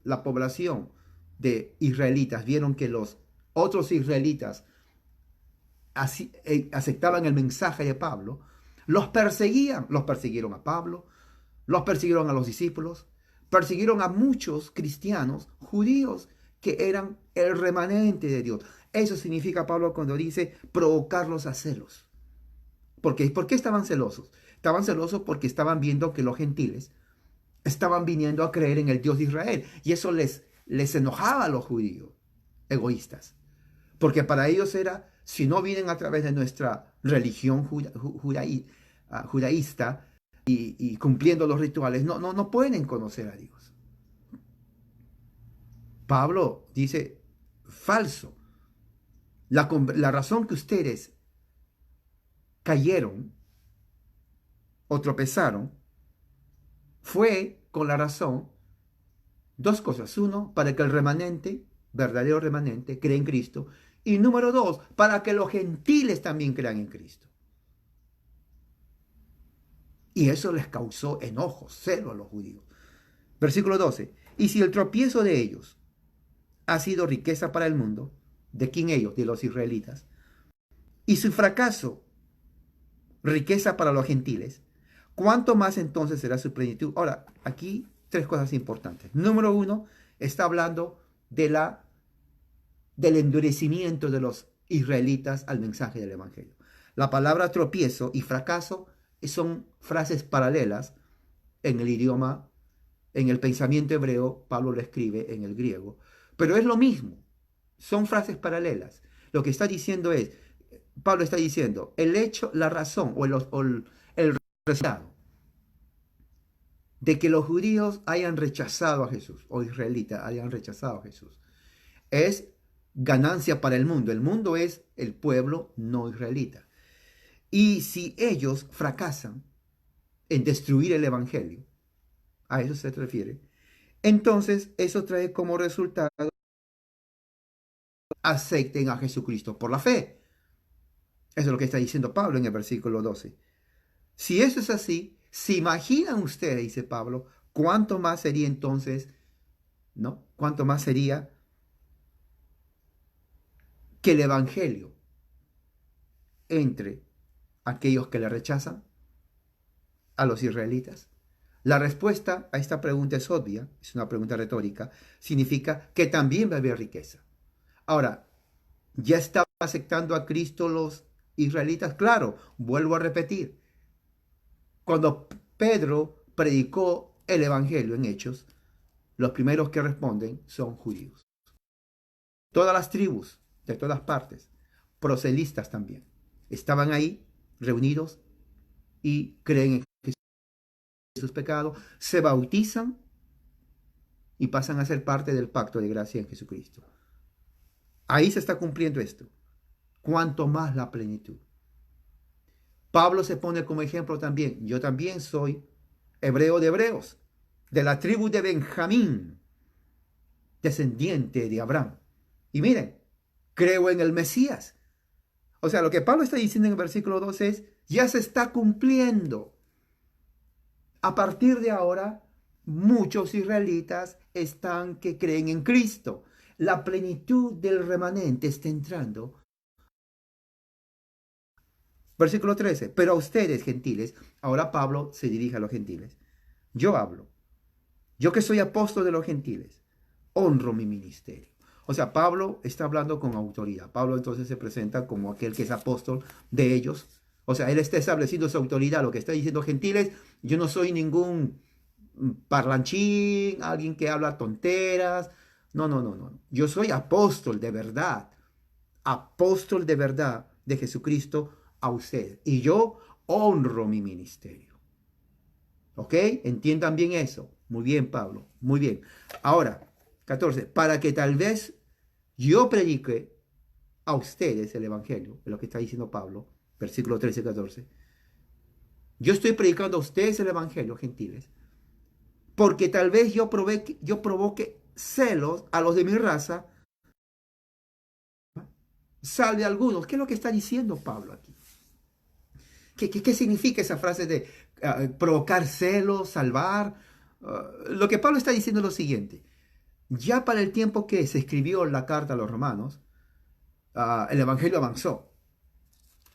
S1: la población de israelitas vieron que los otros israelitas aceptaban el mensaje de Pablo, los perseguían. Los persiguieron a Pablo, los persiguieron a los discípulos, persiguieron a muchos cristianos judíos que eran el remanente de Dios. Eso significa Pablo cuando dice provocarlos a celos. ¿Por qué estaban celosos? Estaban celosos porque estaban viendo que los gentiles estaban viniendo a creer en el Dios de Israel. Y eso les enojaba a los judíos egoístas. Porque para ellos era, si no vienen a través de nuestra religión judaísta y cumpliendo los rituales, no pueden conocer a Dios. Pablo dice, falso. La razón que ustedes cayeron o tropezaron fue con la razón, dos cosas. Uno, para que el remanente, verdadero remanente, cree en Cristo. Y número dos, para que los gentiles también crean en Cristo. Y eso les causó enojo, celo a los judíos. Versículo 12. Y si el tropiezo de ellos ha sido riqueza para el mundo, ¿de quién ellos? De los israelitas. Y su fracaso, riqueza para los gentiles, ¿cuánto más entonces será su plenitud? Ahora, aquí 3 cosas importantes. Número 1, está hablando del endurecimiento de los israelitas al mensaje del Evangelio. La palabra tropiezo y fracaso son frases paralelas en el idioma, en el pensamiento hebreo. Pablo lo escribe en el griego, pero es lo mismo, son frases paralelas. Lo que está diciendo es, Pablo está diciendo, el hecho, la razón o el resultado de que los judíos hayan rechazado a Jesús, o israelitas hayan rechazado a Jesús, es ganancia para el mundo. El mundo es el pueblo no israelita. Y si ellos fracasan en destruir el evangelio, a eso se refiere, entonces eso trae como resultado acepten a Jesucristo por la fe. Eso es lo que está diciendo Pablo en el versículo 12. Si eso es así, ¿se imaginan ustedes, dice Pablo, cuánto más sería entonces, ¿no? ¿Cuánto más sería que el evangelio entre aquellos que le rechazan a los israelitas? La respuesta a esta pregunta es obvia, es una pregunta retórica, significa que también va a haber riqueza. Ahora, ¿ya estaban aceptando a Cristo los israelitas? Claro, vuelvo a repetir. Cuando Pedro predicó el evangelio en Hechos, los primeros que responden son judíos. Todas las tribus de todas partes, proselitas también, estaban ahí reunidos y creen en sus pecados, se bautizan y pasan a ser parte del pacto de gracia en Jesucristo. Ahí se está cumpliendo esto. Cuanto más la plenitud. Pablo se pone como ejemplo también. Yo también soy hebreo de hebreos, de la tribu de Benjamín, descendiente de Abraham. Y miren, creo en el Mesías. O sea, lo que Pablo está diciendo en el versículo 12 es, ya se está cumpliendo. A partir de ahora, muchos israelitas están que creen en Cristo. La plenitud del remanente está entrando Versículo 13. Pero a ustedes, gentiles, ahora Pablo se dirige a los gentiles. Yo hablo. Yo que soy apóstol de los gentiles, honro mi ministerio. O sea, Pablo está hablando con autoridad. Pablo entonces se presenta como aquel que es apóstol de ellos. O sea, él está estableciendo su autoridad. Lo que está diciendo gentiles, yo no soy ningún parlanchín, alguien que habla tonteras. No, no, no, no. Yo soy apóstol de verdad. Apóstol de verdad de Jesucristo a ustedes. Y yo honro mi ministerio. ¿Ok? Entiendan bien eso. Muy bien, Pablo. Muy bien. Ahora, 14. Para que tal vez yo predique a ustedes el Evangelio, es lo que está diciendo Pablo, versículo 13 y 14. Yo estoy predicando a ustedes el Evangelio, gentiles, porque tal vez yo provoque celos a los de mi raza, salve a algunos. ¿Qué es lo que está diciendo Pablo aquí? ¿Qué significa esa frase de provocar celos, salvar? Lo que Pablo está diciendo es lo siguiente. Ya para el tiempo que se escribió la carta a los romanos, el Evangelio avanzó.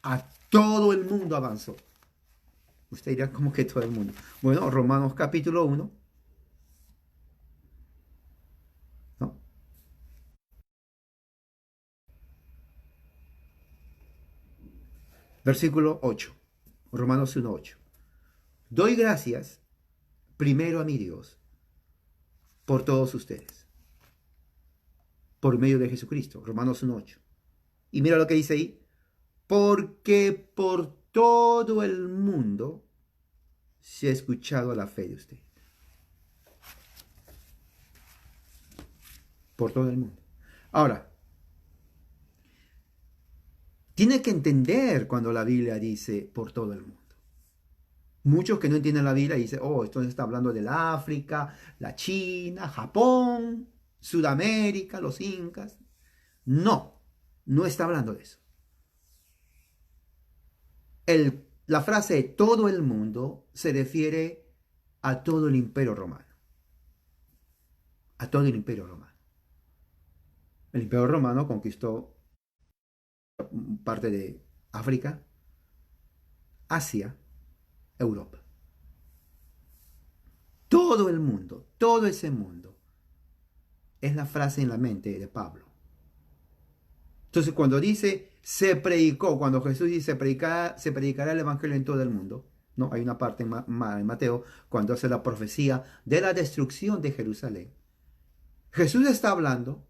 S1: A todo el mundo avanzó. Usted dirá, ¿cómo que todo el mundo? Bueno, Romanos capítulo 1, ¿no? Versículo 8. Romanos 1:8. Doy gracias primero a mi Dios por todos ustedes, por medio de Jesucristo. Romanos 1:8. Y mira lo que dice ahí. Porque por todo el mundo se ha escuchado la fe de usted. Por todo el mundo. Ahora, tiene que entender cuando la Biblia dice por todo el mundo. Muchos que no entienden la Biblia dicen, oh, esto está hablando del África, la China, Japón, Sudamérica, los incas. No, no está hablando de eso. La frase todo el mundo se refiere a todo el imperio romano. A todo el imperio romano. El imperio romano conquistó parte de África, Asia, Europa. Todo el mundo, todo ese mundo, es la frase en la mente de Pablo. Entonces, cuando dice se predicó, cuando Jesús dice se predicará el evangelio en todo el mundo, ¿no? Hay una parte en Mateo cuando hace la profecía de la destrucción de Jerusalén. Jesús está hablando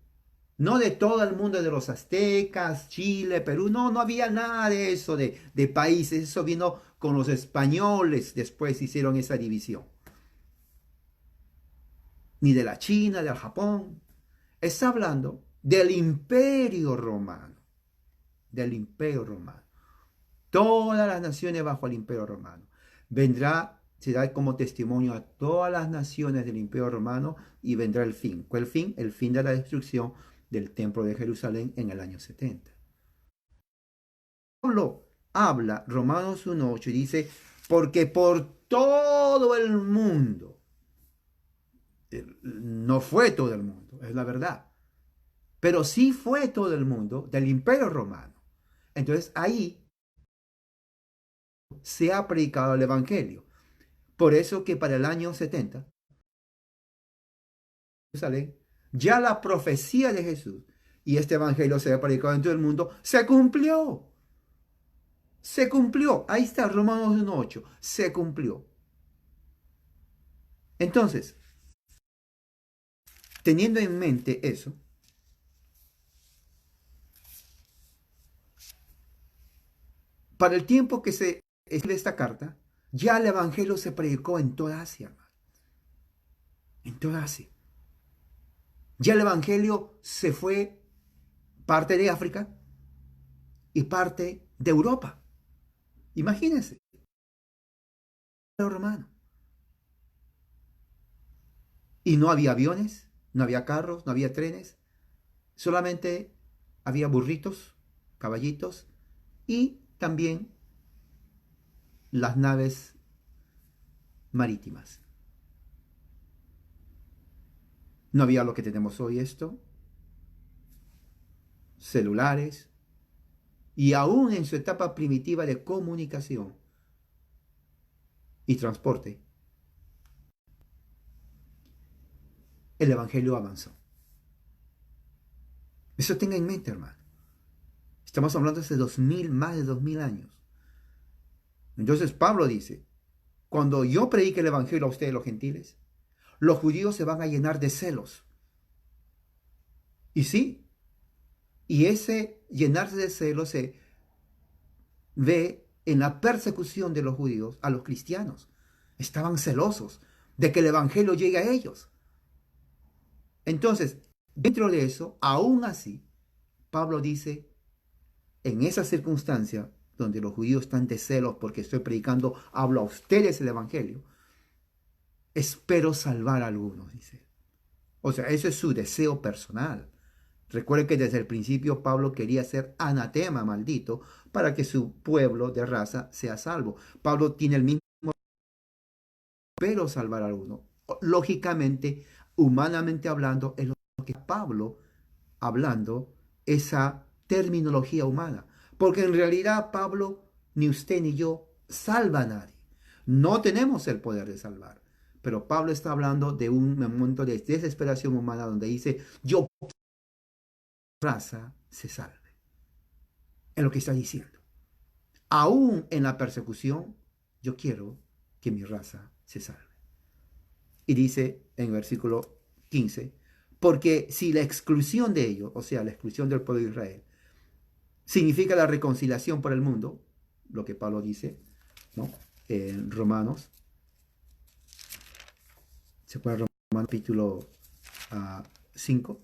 S1: no de todo el mundo, de los aztecas, Chile, Perú, no había nada de eso, de países, eso vino con los españoles, después hicieron esa división. Ni de la China, del Japón. Está hablando del imperio romano, del imperio romano. Todas las naciones bajo el imperio romano. Será como testimonio a todas las naciones del imperio romano y vendrá el fin. ¿Cuál fin? El fin de la destrucción del templo de Jerusalén en el año 70. Pablo habla, Romanos 1:8, y dice, porque por todo el mundo, no fue todo el mundo, es la verdad, pero sí fue todo el mundo del imperio romano. Entonces ahí se ha predicado el evangelio. Por eso que para el año 70, Jerusalén, ya la profecía de Jesús y este evangelio se ha predicado en todo el mundo, se cumplió. Se cumplió. Ahí está Romanos 1:8. Se cumplió. Entonces, teniendo en mente eso, para el tiempo que se escribe esta carta, ya el evangelio se predicó en toda Asia, hermano. En toda Asia. Ya el evangelio se fue parte de África y parte de Europa. Imagínense. El romano. Y no había aviones, no había carros, no había trenes. Solamente había burritos, caballitos y también las naves marítimas. No había lo que tenemos hoy celulares, y aún en su etapa primitiva de comunicación y transporte, el Evangelio avanzó. Eso tenga en mente, hermano. Estamos hablando de hace 2000, más de 2000 años. Entonces Pablo dice, cuando yo predique el Evangelio a ustedes los gentiles, los judíos se van a llenar de celos. Y sí, y ese llenarse de celos se ve en la persecución de los judíos a los cristianos. Estaban celosos de que el Evangelio llegue a ellos. Entonces, dentro de eso, aún así, Pablo dice, en esa circunstancia donde los judíos están de celos porque estoy predicando, hablo a ustedes el Evangelio, espero salvar a algunos, dice. O sea, ese es su deseo personal. Recuerde que desde el principio Pablo quería ser anatema, maldito, para que su pueblo de raza sea salvo. Pablo tiene el mismo, pero salvar a alguno. Lógicamente, humanamente hablando, es lo que Pablo hablando esa terminología humana. Porque en realidad Pablo, ni usted ni yo, salva a nadie. No tenemos el poder de salvar. Pero Pablo está hablando de un momento de desesperación humana donde dice, yo raza se salve. Es lo que está diciendo. Aún en la persecución, yo quiero que mi raza se salve. Y dice en el versículo 15, porque si la exclusión de ellos, o sea, la exclusión del pueblo de Israel, significa la reconciliación por el mundo, lo que Pablo dice, ¿no? En Romanos, se puede Romanos capítulo 5,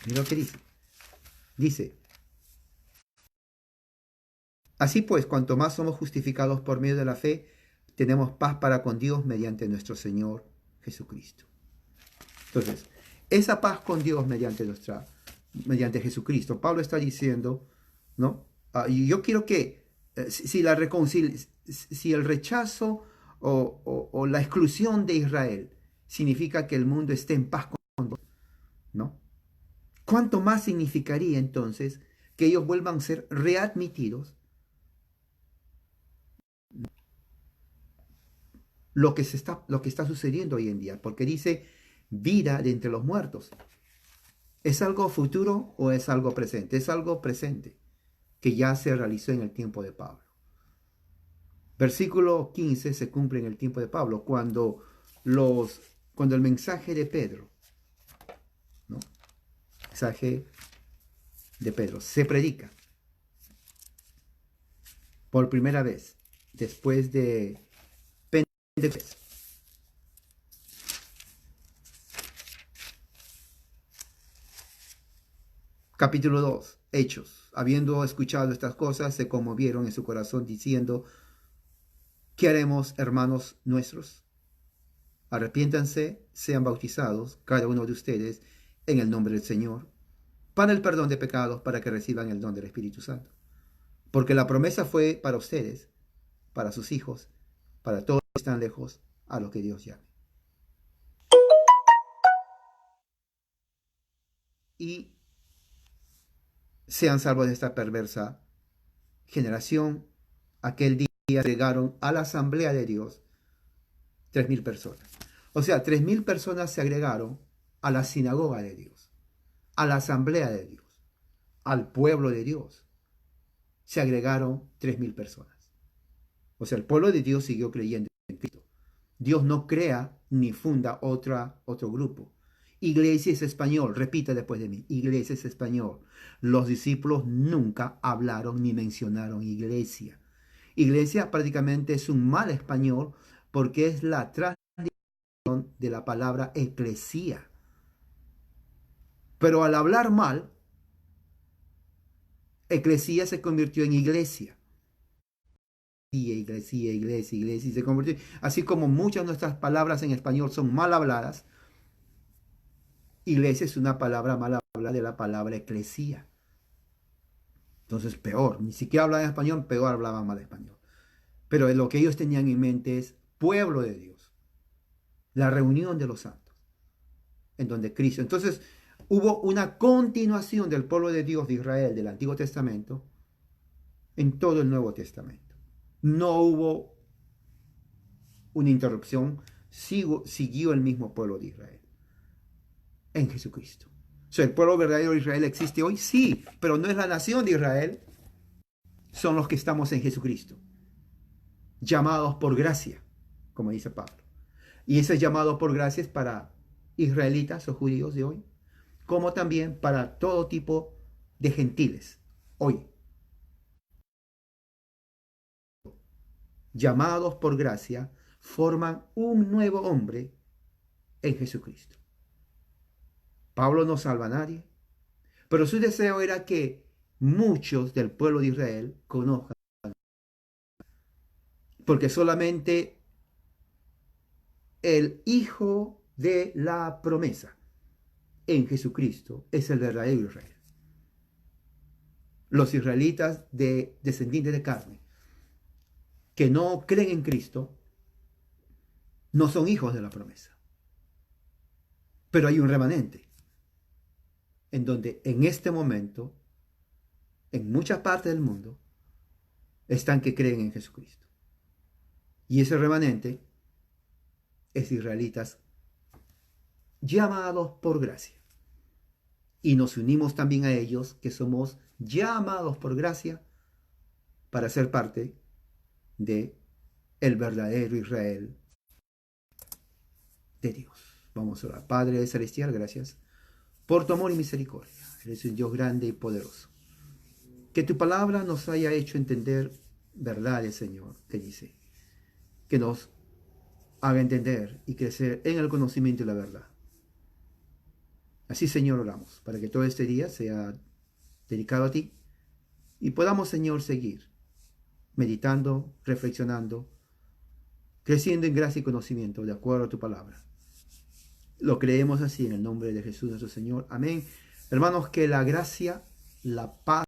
S1: mira lo que dice. Dice, así pues, cuanto más somos justificados por medio de la fe, tenemos paz para con Dios mediante nuestro Señor Jesucristo. Entonces, esa paz con Dios mediante Jesucristo, Pablo está diciendo, ¿no? Y yo quiero que si el rechazo o la exclusión de Israel significa que el mundo esté en paz con Dios, ¿no? ¿Cuánto más significaría entonces que ellos vuelvan a ser readmitidos? Lo que está sucediendo hoy en día, porque dice vida de entre los muertos. ¿Es algo futuro o es algo presente? Es algo presente que ya se realizó en el tiempo de Pablo. Versículo 15 se cumple en el tiempo de Pablo, cuando el mensaje de Pedro, ¿no? Mensaje de Pedro se predica por primera vez después de Pentecostés. Capítulo 2, Hechos. Habiendo escuchado estas cosas, se conmovieron en su corazón diciendo, ¿qué haremos, hermanos nuestros? Arrepiéntanse, sean bautizados, cada uno de ustedes, en el nombre del Señor, para el perdón de pecados, para que reciban el don del Espíritu Santo. Porque la promesa fue para ustedes, para sus hijos, para todos los que están lejos, a los que Dios llame. Y sean salvos de esta perversa generación. Aquel día agregaron a la asamblea de Dios 3,000 personas. O sea, 3,000 personas se agregaron a la sinagoga de Dios, a la asamblea de Dios, al pueblo de Dios. Se agregaron 3,000 personas. O sea, el pueblo de Dios siguió creyendo en Cristo. Dios no crea ni funda otro grupo. Iglesia es español, repita después de mí, Iglesia es español. Los discípulos nunca hablaron ni mencionaron iglesia. Iglesia prácticamente es un mal español porque es la traducción de la palabra eclesía. Pero al hablar mal, eclesía se convirtió en iglesia. Iglesia, y se convirtió. Así como muchas de nuestras palabras en español son mal habladas, iglesia es una palabra mal hablada de la palabra eclesía. Entonces, peor, ni siquiera hablaban español, peor hablaban mal español. Pero lo que ellos tenían en mente es pueblo de Dios, la reunión de los santos, en donde Cristo. Entonces, Hubo una continuación del pueblo de Dios de Israel del Antiguo Testamento en todo el Nuevo Testamento. No hubo una interrupción, siguió el mismo pueblo de Israel en Jesucristo. O sea, ¿el pueblo verdadero de Israel existe hoy? Sí, pero no es la nación de Israel, son los que estamos en Jesucristo, llamados por gracia, como dice Pablo. Y ese llamado por gracia es para israelitas o judíos de hoy, como también para todo tipo de gentiles hoy. Llamados por gracia, forman un nuevo hombre en Jesucristo. Pablo no salva a nadie, pero su deseo era que muchos del pueblo de Israel conozcan, porque solamente el Hijo de la promesa en Jesucristo es el verdadero Israel. Los israelitas descendientes de carne que no creen en Cristo no son hijos de la promesa. Pero hay un remanente en donde en este momento, en muchas partes del mundo, están que creen en Jesucristo. Y ese remanente es israelitas llamados por gracia. Y nos unimos también a ellos que somos llamados por gracia para ser parte de el verdadero Israel de Dios. Vamos a orar. Padre Celestial, gracias por tu amor y misericordia. Eres un Dios grande y poderoso. Que tu palabra nos haya hecho entender verdades, Señor, que dice. Que nos haga entender y crecer en el conocimiento de la verdad. Así, Señor, oramos, para que todo este día sea dedicado a ti y podamos, Señor, seguir meditando, reflexionando, creciendo en gracia y conocimiento de acuerdo a tu palabra. Lo creemos así en el nombre de Jesús nuestro Señor. Amén. Hermanos, que la gracia, la paz